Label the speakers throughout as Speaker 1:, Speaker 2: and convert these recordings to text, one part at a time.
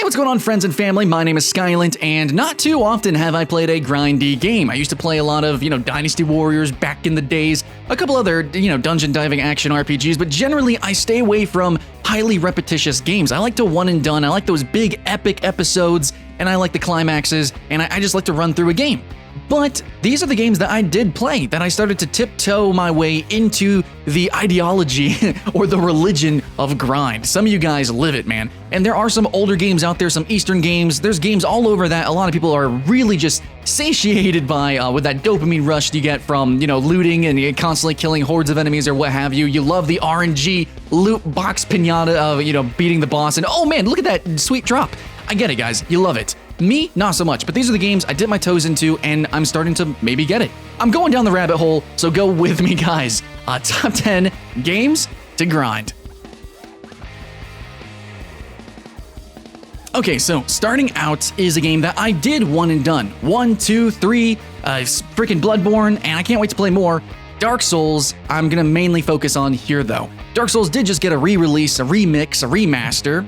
Speaker 1: what's going on, friends and family? My name is Skylent, and not too often have I played a grindy game. I used to play a lot of, Dynasty Warriors back in the days, a couple other, dungeon diving action RPGs, but generally I stay away from highly repetitious games. I like to one and done. I like those big epic episodes, and I like the climaxes, and I just like to run through a game. But these are the games that I did play, that I started to tiptoe my way into the ideology or the religion of grind. Some of you guys live it, man. And there are some older games out there, some Eastern games. There's games all over that a lot of people are really just satiated by with that dopamine rush you get from, looting and constantly killing hordes of enemies or what have you. You love the RNG loot box pinata of, beating the boss. And oh man, look at that sweet drop. I get it, guys. You love it. Me, not so much, but these are the games I dip my toes into, and I'm starting to maybe get it. I'm going down the rabbit hole, so go with me, guys. Top 10 games to grind. Okay, so starting out is a game that I did one and done. 1, 2, 3, freaking Bloodborne, and I can't wait to play more. Dark Souls, I'm gonna mainly focus on here though. Dark Souls did just get a re-release, a remix, a remaster,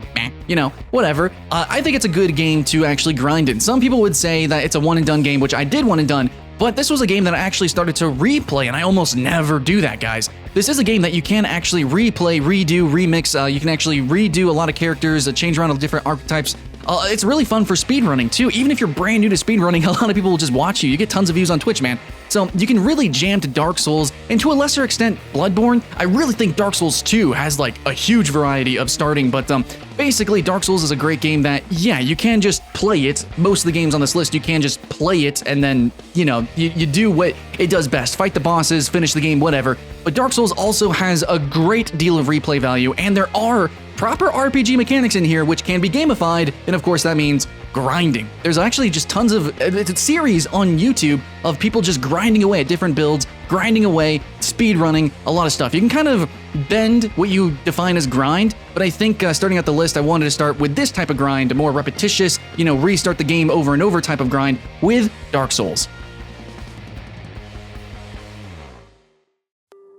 Speaker 1: whatever. I think it's a good game to actually grind in. Some people would say that it's a one and done game, which I did one and done, but this was a game that I actually started to replay, and I almost never do that, guys. This is a game that you can actually replay, redo, remix. You can actually redo a lot of characters, change around different archetypes. It's really fun for speedrunning too. Even if you're brand new to speedrunning, a lot of people will just watch you. You get tons of views on Twitch, man. So you can really jam to Dark Souls, and to a lesser extent, Bloodborne. I really think Dark Souls 2 has like a huge variety of starting, but basically Dark Souls is a great game that, yeah, you can just play it. Most of the games on this list, you can just play it, and then, you do what it does best. Fight the bosses, finish the game, whatever. But Dark Souls also has a great deal of replay value, and there are proper RPG mechanics in here which can be gamified, and of course that means grinding. There's actually just tons of it's a series on YouTube of people just grinding away at different builds, grinding away, speedrunning, a lot of stuff. You can kind of bend what you define as grind, but I think starting out the list, I wanted to start with this type of grind, a more repetitious, restart the game over and over type of grind with Dark Souls.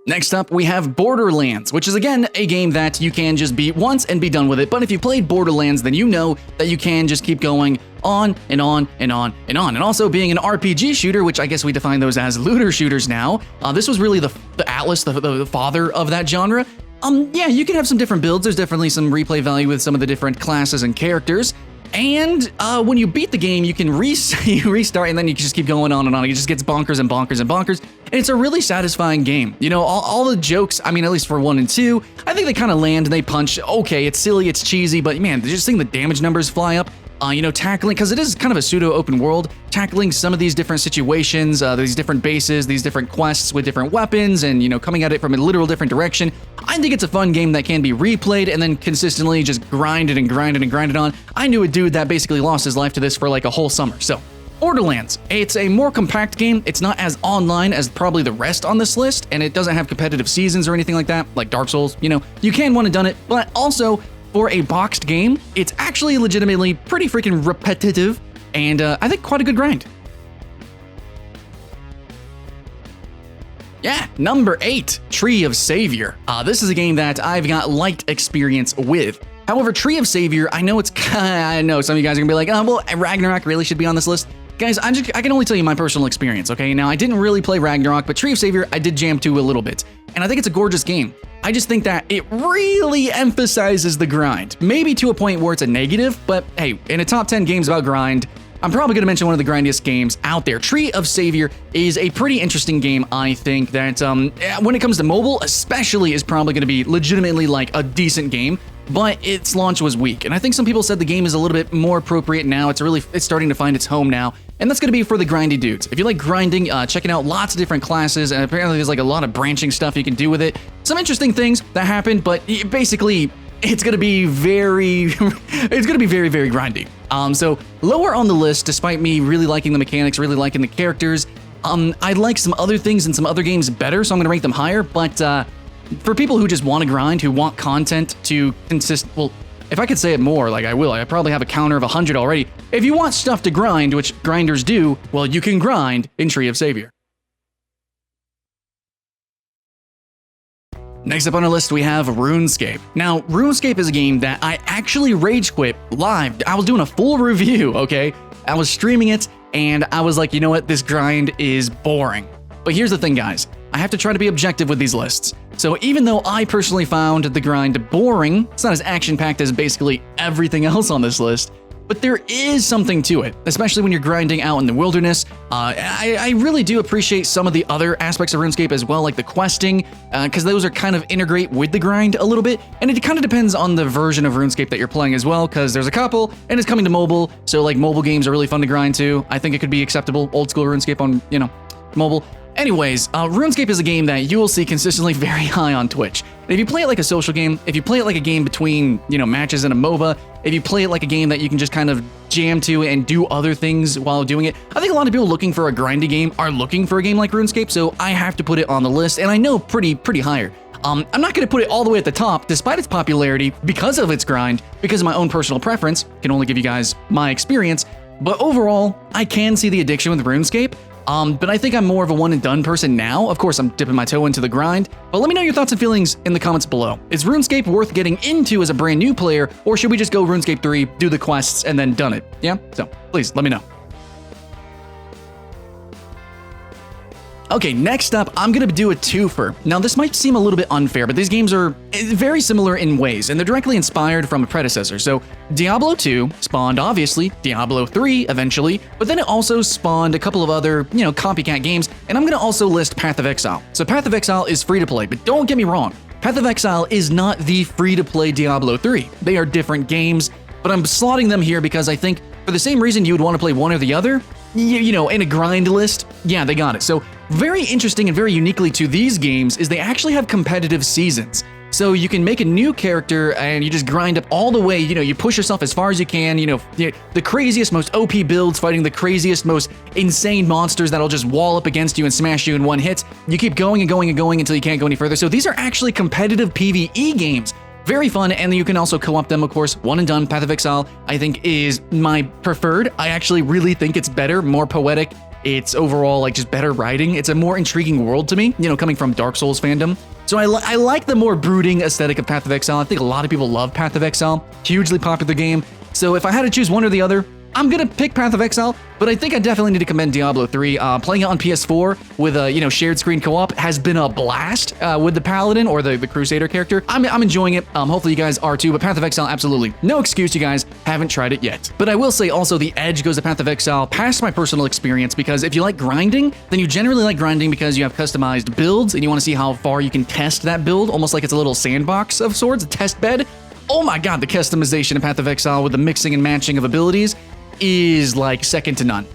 Speaker 1: Next up, we have Borderlands, which is again a game that you can just beat once and be done with it. But if you played Borderlands, then you know that you can just keep going on and on and on and on. And also being an RPG shooter, which I guess we define those as looter shooters now, this was really the Atlas, the father of that genre. Yeah, you can have some different builds. There's definitely some replay value with some of the different classes and characters. And when you beat the game, you can restart, and then you can just keep going on and on. It just gets bonkers and bonkers and bonkers. And it's a really satisfying game. All the jokes, I mean, at least for 1 and 2, I think they kind of land and they punch. Okay, it's silly, it's cheesy, but man, just seeing the damage numbers fly up. Tackling, because it is kind of a pseudo open world, tackling some of these different situations, these different bases, these different quests with different weapons, and coming at it from a literal different direction. I think it's a fun game that can be replayed and then consistently just grinded and grinded and grinded on. I knew a dude that basically lost his life to this for like a whole summer. So Borderlands, it's a more compact game. It's not as online as probably the rest on this list, and it doesn't have competitive seasons or anything like that, like Dark Souls. You can one and done it, but also for a boxed game, it's actually legitimately pretty freaking repetitive, and I think quite a good grind. Yeah, number 8, Tree of Savior. This is a game that I've got light experience with. However, Tree of Savior, I know I know some of you guys are gonna be like, oh, well, Ragnarok really should be on this list. Guys, I can only tell you my personal experience, okay? Now, I didn't really play Ragnarok, but Tree of Savior, I did jam to a little bit, and I think it's a gorgeous game. I just think that it really emphasizes the grind, maybe to a point where it's a negative, but hey, in a top 10 games about grind, I'm probably going to mention one of the grindiest games out there. Tree of Savior is a pretty interesting game. I think that when it comes to mobile, especially, is probably going to be legitimately like a decent game, but its launch was weak. And I think some people said the game is a little bit more appropriate now. It's starting to find its home now. And that's going to be for the grindy dudes. If you like grinding, checking out lots of different classes, and apparently there's like a lot of branching stuff you can do with it. Some interesting things that happen, but basically it's going to be very, very grindy. So lower on the list, despite me really liking the mechanics, really liking the characters, I like some other things in some other games better, so I'm going to rank them higher. But for people who just want to grind, who want content to consist, well, if I could say it more, like I will, I probably have a counter of 100 already. If you want stuff to grind, which grinders do, well, you can grind in Tree of Savior. Next up on our list, we have RuneScape. Now, RuneScape is a game that I actually rage quit live. I was doing a full review, okay? I was streaming it, and I was like, you know what? This grind is boring. But here's the thing, guys. I have to try to be objective with these lists. So even though I personally found the grind boring, it's not as action-packed as basically everything else on this list, but there is something to it, especially when you're grinding out in the wilderness. I really do appreciate some of the other aspects of RuneScape as well, like the questing, because those are kind of integrate with the grind a little bit, and it kind of depends on the version of RuneScape that you're playing as well, because there's a couple, and it's coming to mobile, so like mobile games are really fun to grind too. I think it could be acceptable, old school RuneScape on, mobile. Anyways, RuneScape is a game that you will see consistently very high on Twitch. And if you play it like a social game, if you play it like a game between, matches in a MOBA, if you play it like a game that you can just kind of jam to and do other things while doing it, I think a lot of people looking for a grindy game are looking for a game like RuneScape, so I have to put it on the list, and I know pretty higher. I'm not going to put it all the way at the top, despite its popularity, because of its grind, because of my own personal preference, can only give you guys my experience, but overall, I can see the addiction with RuneScape. But I think I'm more of a one and done person now. Of course, I'm dipping my toe into the grind, but let me know your thoughts and feelings in the comments below. Is RuneScape worth getting into as a brand new player, or should we just go RuneScape 3, do the quests, and then done it? Yeah? So please let me know. Okay, next up, I'm gonna do a twofer. Now, this might seem a little bit unfair, but these games are very similar in ways, and they're directly inspired from a predecessor. So, Diablo 2 spawned, obviously, Diablo 3 eventually, but then it also spawned a couple of other, copycat games, and I'm gonna also list Path of Exile. So, Path of Exile is free to play, but don't get me wrong, Path of Exile is not the free to play Diablo 3. They are different games, but I'm slotting them here because I think for the same reason you would want to play one or the other, in a grind list, yeah, they got it. So, very interesting and very uniquely to these games is they actually have competitive seasons. So you can make a new character and you just grind up all the way, you push yourself as far as you can, the craziest, most OP builds fighting the craziest, most insane monsters that'll just wall up against you and smash you in one hit. You keep going and going and going until you can't go any further. So these are actually competitive PvE games. Very fun, and you can also co-op them, of course. One and done. Path of Exile, I think, is my preferred. I actually really think it's better, more poetic. It's overall just better writing. It's a more intriguing world to me, coming from Dark Souls fandom. So I like the more brooding aesthetic of Path of Exile. I think a lot of people love Path of Exile. Hugely popular game. So if I had to choose one or the other, I'm gonna pick Path of Exile, but I think I definitely need to commend Diablo 3. Playing it on PS4 with shared screen co-op has been a blast with the Paladin or the Crusader character. I'm enjoying it. Hopefully you guys are too, but Path of Exile, absolutely. No excuse you guys haven't tried it yet. But I will say also the edge goes to Path of Exile past my personal experience, because if you like grinding, then you generally like grinding because you have customized builds and you want to see how far you can test that build, almost like it's a little sandbox of sorts, a test bed. Oh my god, the customization of Path of Exile with the mixing and matching of abilities is like second to none.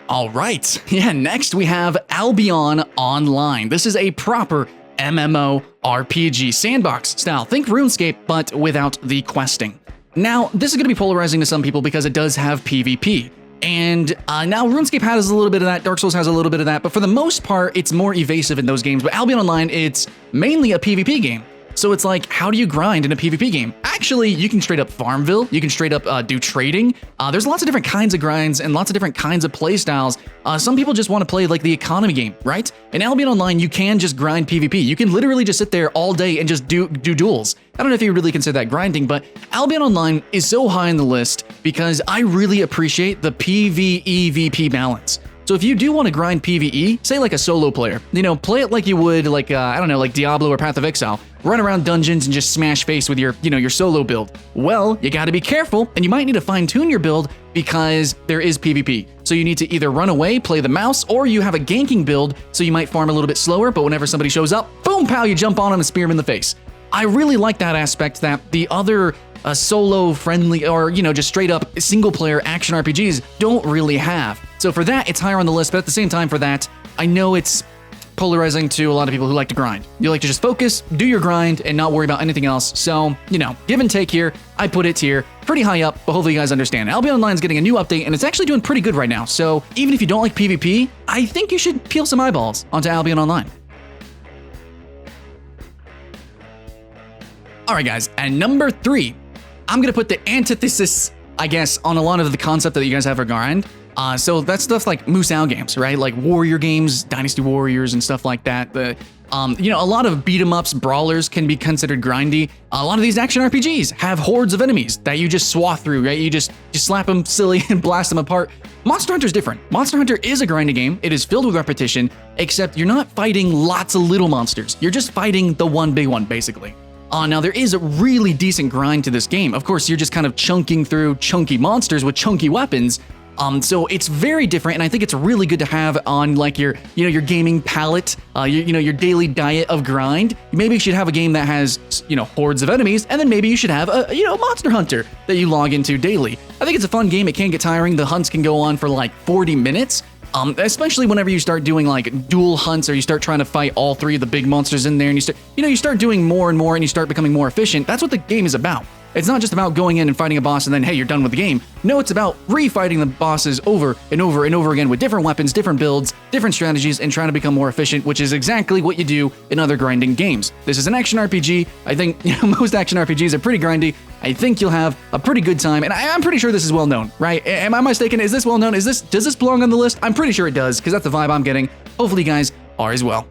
Speaker 1: All right, yeah, next we have Albion Online. This is a proper MMORPG sandbox style. Think RuneScape, but without the questing. Now, this is going to be polarizing to some people because it does have PvP. And now RuneScape has a little bit of that, Dark Souls has a little bit of that, but for the most part, it's more evasive in those games. But Albion Online, it's mainly a PvP game. So it's like, how do you grind in a PvP game? Actually, you can straight up Farmville, you can straight up do trading. There's lots of different kinds of grinds and lots of different kinds of play styles. Some people just want to play like the economy game, right? In Albion Online, you can just grind PvP. You can literally just sit there all day and just do duels. I don't know if you really consider that grinding, but Albion Online is so high on the list because I really appreciate the PvE-VP balance. So if you do want to grind PvE, say like a solo player, play it like you would like, I don't know, like Diablo or Path of Exile, run around dungeons and just smash face with your, your solo build. Well, you got to be careful, and you might need to fine tune your build because there is PvP. So you need to either run away, play the mouse, or you have a ganking build, so you might farm a little bit slower, but whenever somebody shows up, boom, pow, you jump on them and spear them in the face. I really like that aspect that the other solo friendly or, just straight up single player action RPGs don't really have. So for that, it's higher on the list, but at the same time for that, I know it's polarizing to a lot of people who like to grind. You like to just focus, do your grind, and not worry about anything else. So, give and take here. I put it here pretty high up, but hopefully you guys understand. Albion Online is getting a new update, and it's actually doing pretty good right now. So even if you don't like PvP, I think you should peel some eyeballs onto Albion Online. All right, guys, and number 3, I'm going to put the antithesis, I guess, on a lot of the concept that you guys have for grind. So that's stuff like Musou games, right? Like warrior games, Dynasty Warriors and stuff like that. A lot of beat 'em ups, brawlers can be considered grindy. A lot of these action RPGs have hordes of enemies that you just swath through, right? You just slap them silly and blast them apart. Monster Hunter's different. Monster Hunter is a grinding game. It is filled with repetition, except you're not fighting lots of little monsters. You're just fighting the one big one, basically. Now there is a really decent grind to this game. Of course, you're just kind of chunking through chunky monsters with chunky weapons. So it's very different, and I think it's really good to have on like your gaming palette, your daily diet of grind. Maybe you should have a game that has, hordes of enemies, and then maybe you should have a Monster Hunter that you log into daily. I think it's a fun game. It can get tiring. The hunts can go on for like 40 minutes. Especially whenever you start doing like dual hunts, or you start trying to fight all three of the big monsters in there, and you start doing more and more, and you start becoming more efficient. That's what the game is about. It's not just about going in and fighting a boss and then, hey, you're done with the game. No, it's about refighting the bosses over and over and over again with different weapons, different builds, different strategies, and trying to become more efficient, which is exactly what you do in other grinding games. This is an action RPG. I think most action RPGs are pretty grindy. I think you'll have a pretty good time, and I'm pretty sure this is well known, right? Am I mistaken? Is this well known? Does this belong on the list? I'm pretty sure it does, because that's the vibe I'm getting. Hopefully you guys are as well.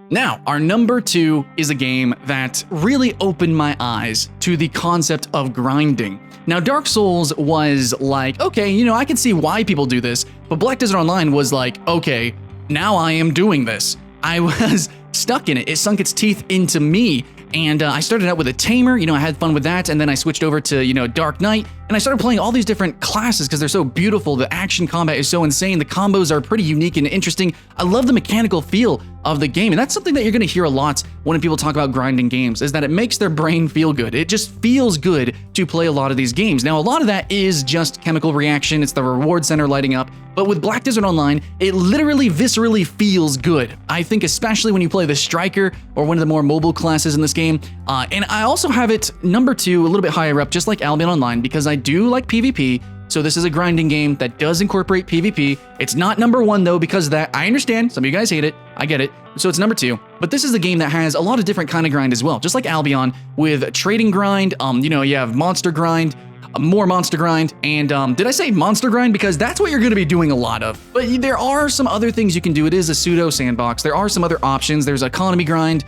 Speaker 1: Now, our number 2 is a game that really opened my eyes to the concept of grinding. Now, Dark Souls was like, okay, I can see why people do this, but Black Desert Online was like, okay, now I am doing this. I was stuck in it. It sunk its teeth into me. And I started out with a Tamer, I had fun with that, and then I switched over to, Dark Knight, and I started playing all these different classes because they're so beautiful. The action combat is so insane. The combos are pretty unique and interesting. I love the mechanical feel of the game, and that's something that you're going to hear a lot when people talk about grinding games, is that it makes their brain feel good. It just feels good to play a lot of these games. Now, a lot of that is just chemical reaction. It's the reward center lighting up. But with Black Desert Online, it literally viscerally feels good. I think especially when you play the Striker or one of the more mobile classes in this game. And I also have it number 2, a little bit higher up, just like Albion Online, because I do like PvP. So this is a grinding game that does incorporate PvP. It's not number 1 though, because of that. I understand, some of you guys hate it, I get it. So it's number 2, but this is a game that has a lot of different kind of grind as well, just like Albion, with trading grind, you have monster grind, more monster grind, and did I say monster grind? Because that's what you're going to be doing a lot of. But there are some other things you can do. It is a pseudo sandbox. There are some other options. There's economy grind.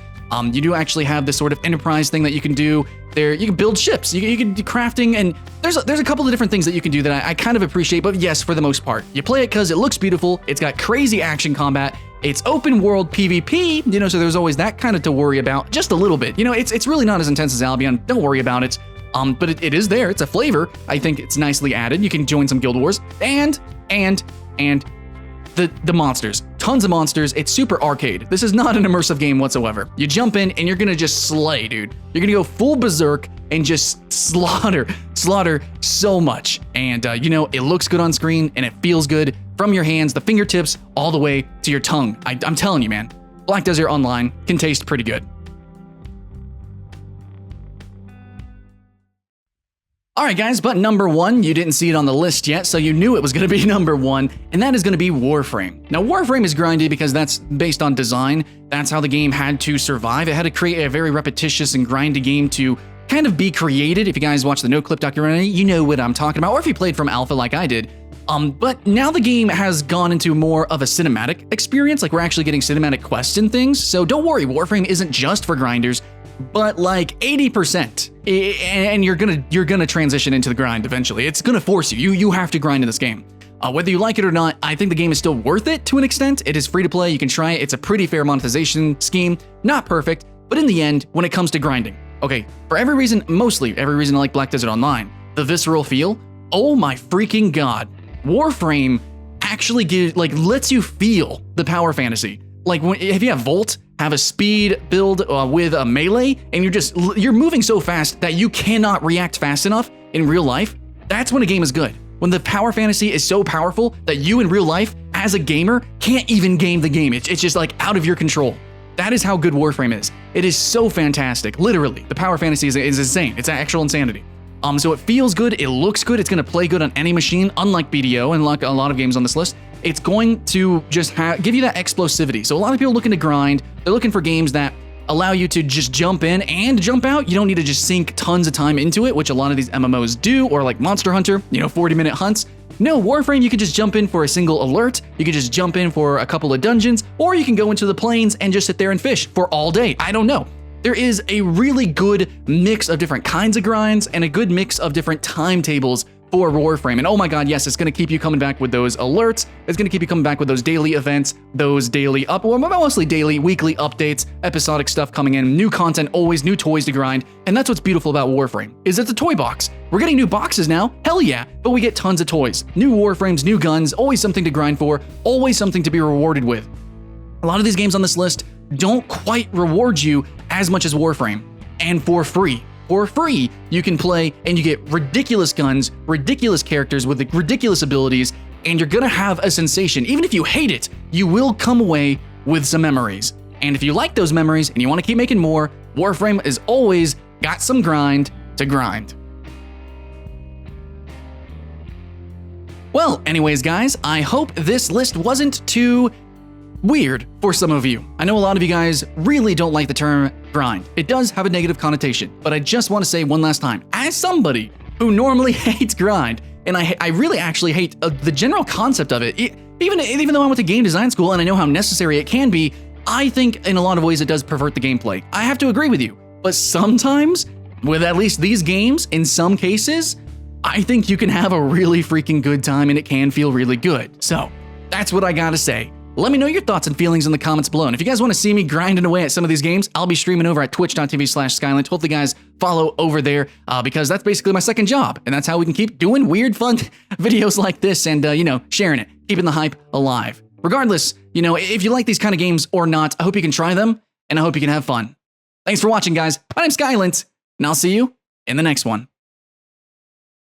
Speaker 1: You do actually have this sort of enterprise thing that you can do. There, you can build ships. You can do crafting, and there's a couple of different things that you can do that I kind of appreciate. But yes, for the most part, you play it because it looks beautiful. It's got crazy action combat. It's open world PvP. So there's always that kind of to worry about, just a little bit. It's really not as intense as Albion. Don't worry about it. But it is there. It's a flavor. I think it's nicely added. You can join some guild wars and the monsters. Tons of monsters. It's super arcade. This is not an immersive game whatsoever. You jump in and you're gonna just slay, dude. You're gonna go full berserk and just slaughter so much. And it looks good on screen and it feels good from your hands, the fingertips, all the way to your tongue. I'm telling you, man, Black Desert Online can taste pretty good. All right, guys, but number 1, you didn't see it on the list yet, so you knew it was going to be number 1, and that is going to be Warframe. Now, Warframe is grindy because that's based on design. That's how the game had to survive. It had to create a very repetitious and grindy game to kind of be created. If you guys watch the No Clip documentary, you know what I'm talking about, or if you played from alpha like I did. But now the game has gone into more of a cinematic experience, like we're actually getting cinematic quests and things. So don't worry, Warframe isn't just for grinders, but like 80%. And you're gonna transition into the grind eventually. It's gonna force you. You have to grind in this game. Whether you like it or not, I think the game is still worth it to an extent. It is free to play. You can try it. It's a pretty fair monetization scheme. Not perfect, but in the end, when it comes to grinding, okay, for mostly every reason I like Black Desert Online, the visceral feel. Oh my freaking god! Warframe actually lets you feel the power fantasy. Like if you have Volt, have a speed build with a melee, and you're moving so fast that you cannot react fast enough in real life, that's when a game is good. When the power fantasy is so powerful that you in real life, as a gamer, can't even game the game. It's just like out of your control. That is how good Warframe is. It is so fantastic. Literally, the power fantasy is insane. It's actual insanity. So it feels good, it looks good, it's going to play good on any machine, unlike BDO and like a lot of games on this list. It's going to just give you that explosivity. So a lot of people looking to grind, they're looking for games that allow you to just jump in and jump out. You don't need to just sink tons of time into it, which a lot of these MMOs do, or like Monster Hunter, 40-minute hunts. No, Warframe, you can just jump in for a single alert, you can just jump in for a couple of dungeons, or you can go into the plains and just sit there and fish for all day. I don't know. There is a really good mix of different kinds of grinds and a good mix of different timetables for Warframe. And oh my god, yes, it's going to keep you coming back with those alerts. It's going to keep you coming back with those daily events, those daily mostly daily, weekly updates, episodic stuff coming in, new content, always new toys to grind. And that's what's beautiful about Warframe, is it's a toy box. We're getting new boxes now, hell yeah, but we get tons of toys. New Warframes, new guns, always something to grind for, always something to be rewarded with. A lot of these games on this list don't quite reward you as much as Warframe, and for free. For free, you can play and you get ridiculous guns, ridiculous characters with ridiculous abilities, and you're gonna have a sensation. Even if you hate it, you will come away with some memories. And if you like those memories and you wanna keep making more, Warframe has always got some grind to grind. Well, anyways, guys, I hope this list wasn't too weird for some of you. I know a lot of you guys really don't like the term grind. It does have a negative connotation, but I just want to say one last time, as somebody who normally hates grind, and I really actually hate the general concept of it, even though I went to game design school and I know how necessary it can be, I think in a lot of ways it does pervert the gameplay. I have to agree with you, but sometimes, with at least these games, in some cases, I think you can have a really freaking good time and it can feel really good. So, that's what I gotta say. Let me know your thoughts and feelings in the comments below. And if you guys want to see me grinding away at some of these games, I'll be streaming over at twitch.tv/Skylent. Hopefully you guys follow over there because that's basically my second job. And that's how we can keep doing weird, fun videos like this and, sharing it, keeping the hype alive. Regardless, if you like these kind of games or not, I hope you can try them and I hope you can have fun. Thanks for watching, guys. My name's Skylent, and I'll see you in the next one.